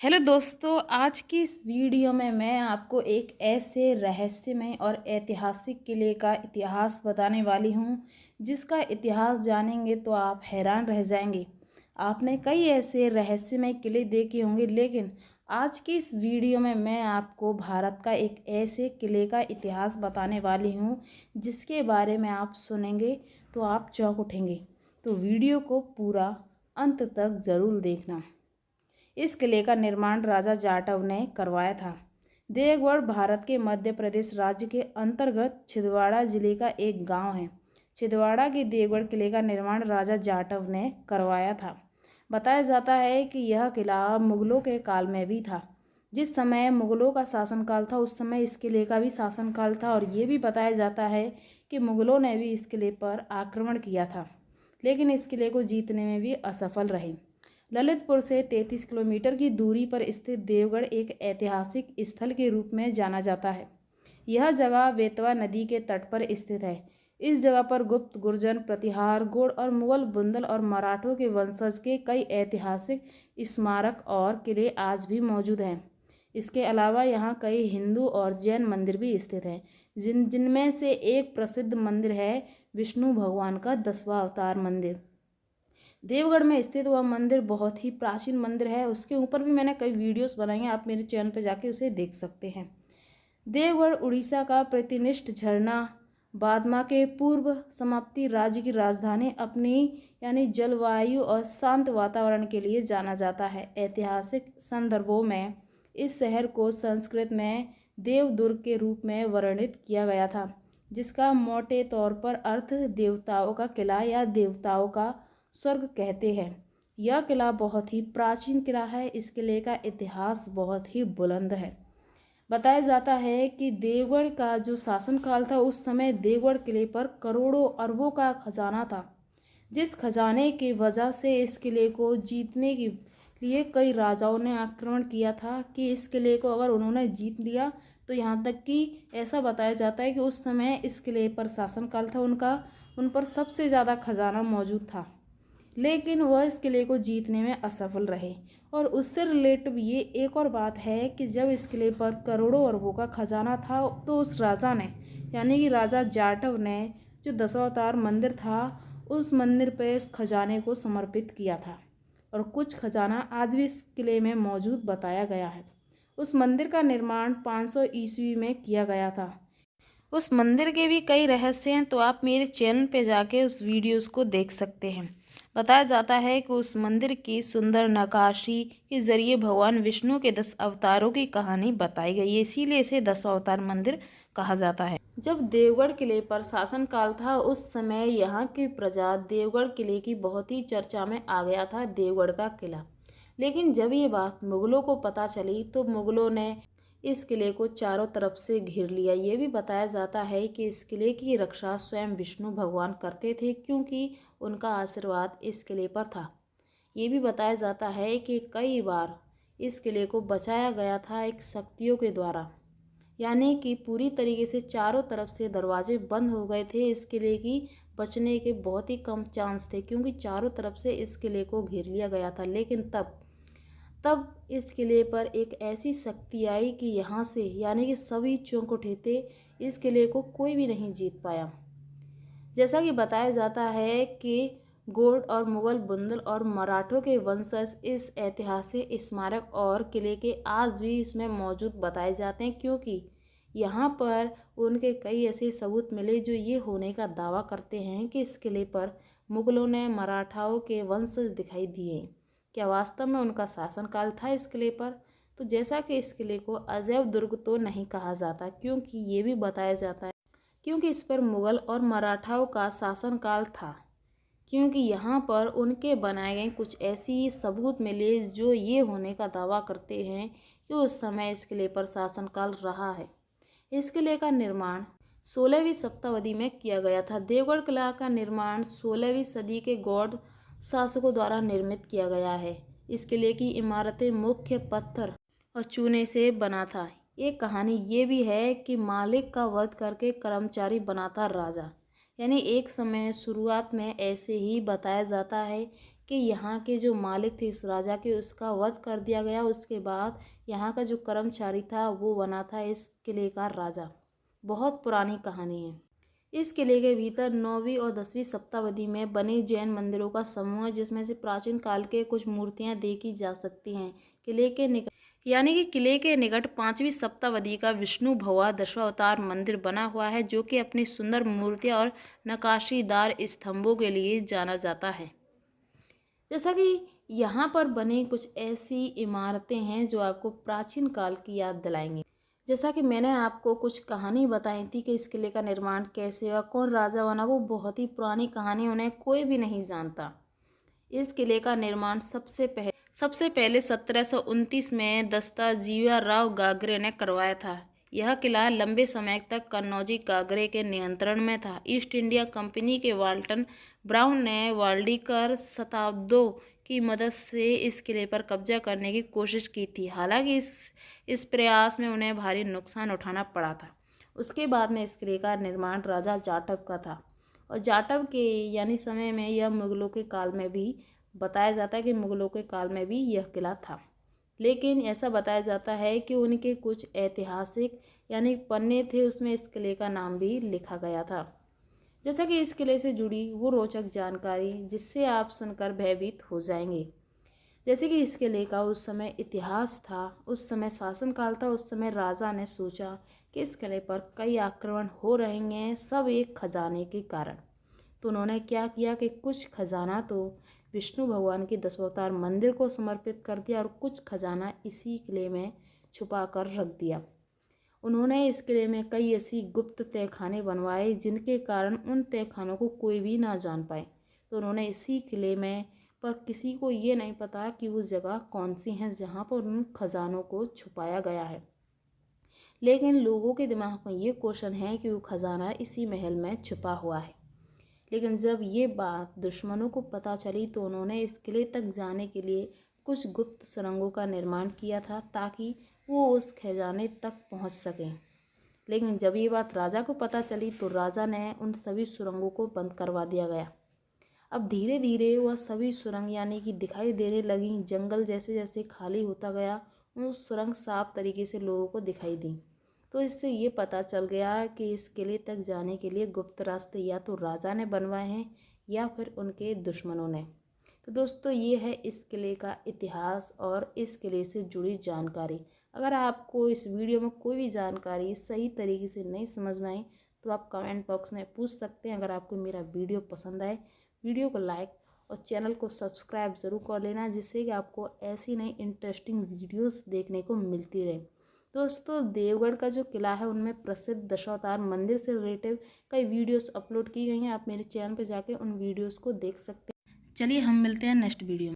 Hello दोस्तों, आज की इस वीडियो में मैं आपको एक ऐसे रहस्यमय और ऐतिहासिक किले का इतिहास बताने वाली हूँ, जिसका इतिहास जानेंगे तो आप हैरान रह जाएंगे। आपने कई ऐसे रहस्यमय किले देखे होंगे, लेकिन आज की इस वीडियो में मैं आपको भारत का एक ऐसे किले का इतिहास बताने वाली हूँ, जिसके बारे में आप सुनेंगे तो आप चौंक उठेंगे। तो वीडियो को पूरा अंत तक ज़रूर देखना। इस किले का निर्माण राजा जाटव ने करवाया था। देवगढ़ भारत के मध्य प्रदेश राज्य के अंतर्गत छिंदवाड़ा जिले का एक गांव है। छिंदवाड़ा के देवगढ़ किले का निर्माण राजा जाटव ने करवाया था। बताया जाता है कि यह किला मुगलों के काल में भी था। जिस समय मुगलों का शासनकाल था, उस समय इस किले का भी शासनकाल था, और ये भी बताया जाता है कि मुगलों ने भी इस किले पर आक्रमण किया था, लेकिन इस किले को जीतने में भी असफल रहे। ललितपुर से 33 किलोमीटर की दूरी पर स्थित देवगढ़ एक ऐतिहासिक स्थल के रूप में जाना जाता है। यह जगह बेतवा नदी के तट पर स्थित है। इस जगह पर गुप्त, गुर्जर, प्रतिहार, गौड़ और मुगल, बुंदल और मराठों के वंशज के कई ऐतिहासिक स्मारक और किले आज भी मौजूद हैं। इसके अलावा यहाँ कई हिंदू और जैन मंदिर भी स्थित हैं, जिनमें से एक प्रसिद्ध मंदिर है विष्णु भगवान का 10वां अवतार मंदिर। देवगढ़ में स्थित वह मंदिर बहुत ही प्राचीन मंदिर है। उसके ऊपर भी मैंने कई वीडियोस बनाई हैं, आप मेरे चैनल पर जाके उसे देख सकते हैं। देवगढ़ उड़ीसा का प्रतिनिष्ठ झरना बादमा के पूर्व समाप्ति राज्य की राजधानी अपनी यानी जलवायु और शांत वातावरण के लिए जाना जाता है। ऐतिहासिक संदर्भों में इस शहर को संस्कृत में देवदुर्ग के रूप में वर्णित किया गया था, जिसका मोटे तौर पर अर्थ देवताओं का किला या देवताओं का स्वर्ग कहते हैं। यह किला बहुत ही प्राचीन किला है। इस किले का इतिहास बहुत ही बुलंद है। बताया जाता है कि देवगढ़ का जो शासनकाल था, उस समय देवगढ़ किले पर करोड़ों अरबों का खजाना था, जिस खजाने की वजह से इस किले को जीतने के लिए कई राजाओं ने आक्रमण किया था कि इस किले को अगर उन्होंने जीत लिया तो यहाँ तक कि ऐसा बताया जाता है कि उस समय इस किले पर शासनकाल था उनका, उन पर सबसे ज़्यादा खजाना मौजूद था, लेकिन वह इस किले को जीतने में असफल रहे। और उससे रिलेटिव ये एक और बात है कि जब इस किले पर करोड़ों अरबों का खजाना था, तो उस राजा ने यानी कि राजा जाटव ने जो 10वां अवतार मंदिर था, उस मंदिर पर इस खजाने को समर्पित किया था, और कुछ खजाना आज भी इस किले में मौजूद बताया गया है। उस मंदिर का निर्माण 500 ईस्वी में किया गया था। उस मंदिर के भी कई रहस्य हैं, तो आप मेरे चैनल पे जाके उस वीडियोस को देख सकते हैं। बताया जाता है कि उस मंदिर की सुंदर नक्काशी के जरिए भगवान विष्णु के 10 अवतारों की कहानी बताई गई है, इसीलिए इसे 10वां अवतार मंदिर कहा जाता है। जब देवगढ़ किले पर शासनकाल था, उस समय यहाँ की प्रजा देवगढ़ किले की बहुत ही चर्चा में आ गया था, देवगढ़ का किला। लेकिन जब ये बात मुगलों को पता चली, तो मुगलों ने इस किले को चारों तरफ से घेर लिया। ये भी बताया जाता है कि इस किले की रक्षा स्वयं विष्णु भगवान करते थे, क्योंकि उनका आशीर्वाद इस किले पर था। ये भी बताया जाता है कि कई बार इस किले को बचाया गया था एक शक्तियों के द्वारा, यानी कि पूरी तरीके से चारों तरफ से दरवाजे बंद हो गए थे। इस किले की बचने के बहुत ही कम चांस थे, क्योंकि चारों तरफ से इस किले को घेर लिया गया था। लेकिन तब तब इस किले पर एक ऐसी शक्ति आई कि यहाँ से यानी कि सभी चौंक उठे थे। इस किले को कोई भी नहीं जीत पाया। जैसा कि बताया जाता है कि गौड़ और मुगल, बुंदल और मराठों के वंशज इस ऐतिहासिक स्मारक और किले के आज भी इसमें मौजूद बताए जाते हैं, क्योंकि यहाँ पर उनके कई ऐसे सबूत मिले जो ये होने का दावा करते हैं कि इस किले पर मुगलों ने मराठाओं के वंशज दिखाई दिए। क्या वास्तव में उनका शासनकाल था इस किले पर? तो जैसा कि इस किले को अजैब दुर्ग तो नहीं कहा जाता, क्योंकि ये भी बताया जाता है क्योंकि इस पर मुगल और मराठाओं का शासनकाल था, क्योंकि यहाँ पर उनके बनाए गए कुछ ऐसी सबूत मिले जो ये होने का दावा करते हैं कि उस समय इस किले पर शासनकाल रहा है। इस किले का निर्माण 16वीं शताब्दी में किया गया था। देवगढ़ किला का निर्माण 16वीं सदी के गौड़ शासकों द्वारा निर्मित किया गया है। इस किले की इमारतें मुख्य पत्थर और चूने से बना था। एक कहानी ये भी है कि मालिक का वध करके कर्मचारी बनाता राजा, यानी एक समय शुरुआत में ऐसे ही बताया जाता है कि यहाँ के जो मालिक थे इस राजा के, उसका वध कर दिया गया। उसके बाद यहाँ का जो कर्मचारी था वो बना था इस किले का राजा। बहुत पुरानी कहानी है। इस किले के भीतर 9वीं और 10वीं शताब्दी में बने जैन मंदिरों का समूह है, जिसमें से प्राचीन काल के कुछ मूर्तियां देखी जा सकती हैं। किले के निकट किले के निकट 5वीं शताब्दी का विष्णु भवा दशावतार मंदिर बना हुआ है, जो कि अपनी सुंदर मूर्तियां और नक्काशीदार स्तंभों के लिए जाना जाता है। जैसा कि यहाँ पर बने कुछ ऐसी इमारतें हैं जो आपको प्राचीन काल की याद दिलाएंगी। जैसा कि मैंने आपको कुछ कहानी बताई थी कि इस किले का निर्माण कैसे हुआ, कौन राजा बना, वो बहुत ही पुरानी कहानी, उन्हें कोई भी नहीं जानता। इस किले का निर्माण सबसे पहले 1729 में दस्ताजीवा राव गागरे ने करवाया था। यह किला लंबे समय तक कन्नौजी गागरे के नियंत्रण में था। ईस्ट इंडिया कंपनी के वाल्टन ब्राउन ने वाल्डीकर शताब्दों की मदद से इस किले पर कब्जा करने की कोशिश की थी। हालांकि इस प्रयास में उन्हें भारी नुकसान उठाना पड़ा था। उसके बाद में इस किले का निर्माण राजा जाटव का था, और जाटव के समय में यह मुगलों के काल में भी बताया जाता है कि मुगलों के काल में भी यह किला था। लेकिन ऐसा बताया जाता है कि उनके कुछ ऐतिहासिक पन्ने थे, उसमें इस किले का नाम भी लिखा गया था। जैसा कि इस किले से जुड़ी वो रोचक जानकारी जिससे आप सुनकर भयभीत हो जाएंगे। जैसे कि इस किले का उस समय इतिहास था, उस समय शासनकाल था। उस समय राजा ने सोचा कि इस किले पर कई आक्रमण हो रहे हैं, सब एक खजाने के कारण। तो उन्होंने क्या किया कि कुछ खजाना तो विष्णु भगवान के दशावतार मंदिर को समर्पित कर दिया और कुछ खजाना इसी किले में छुपा कर रख दिया। उन्होंने इस किले में कई ऐसी गुप्त तहखाने बनवाए जिनके कारण उन तहखानों को कोई भी ना जान पाए। तो उन्होंने इसी किले में, पर किसी को ये नहीं पता कि वो जगह कौन सी है जहाँ पर उन खजानों को छुपाया गया है। लेकिन लोगों के दिमाग में ये क्वेश्चन है कि वो खजाना इसी महल में छुपा हुआ है। लेकिन जब ये बात दुश्मनों को पता चली तो उन्होंने इस किले तक जाने के लिए कुछ गुप्त सुरंगों का निर्माण किया था, ताकि वो उस खजाने तक पहुंच सकें। लेकिन जब ये बात राजा को पता चली तो राजा ने उन सभी सुरंगों को बंद करवा दिया गया। अब धीरे धीरे वह सभी सुरंग दिखाई देने लगी। जंगल जैसे जैसे खाली होता गया, वो सुरंग साफ तरीके से लोगों को दिखाई दी। तो इससे ये पता चल गया कि इस किले तक जाने के लिए गुप्त रास्ते या तो राजा ने बनवाए हैं या फिर उनके दुश्मनों ने। तो दोस्तों, ये है इस किले का इतिहास और इस किले से जुड़ी जानकारी। अगर आपको इस वीडियो में कोई भी जानकारी सही तरीके से नहीं समझ में आई तो आप कमेंट बॉक्स में पूछ सकते हैं। अगर आपको मेरा वीडियो पसंद आए, वीडियो को लाइक और चैनल को सब्सक्राइब ज़रूर कर लेना, जिससे कि आपको ऐसी नई इंटरेस्टिंग वीडियोस देखने को मिलती रहे। दोस्तों, देवगढ़ का जो किला है उनमें प्रसिद्ध दशावतार मंदिर से रिलेटिव कई वीडियोस अपलोड की गई हैं। आप मेरे चैनल पर जाके उन वीडियोस को देख सकते हैं। चलिए हम मिलते हैं नेक्स्ट वीडियो में।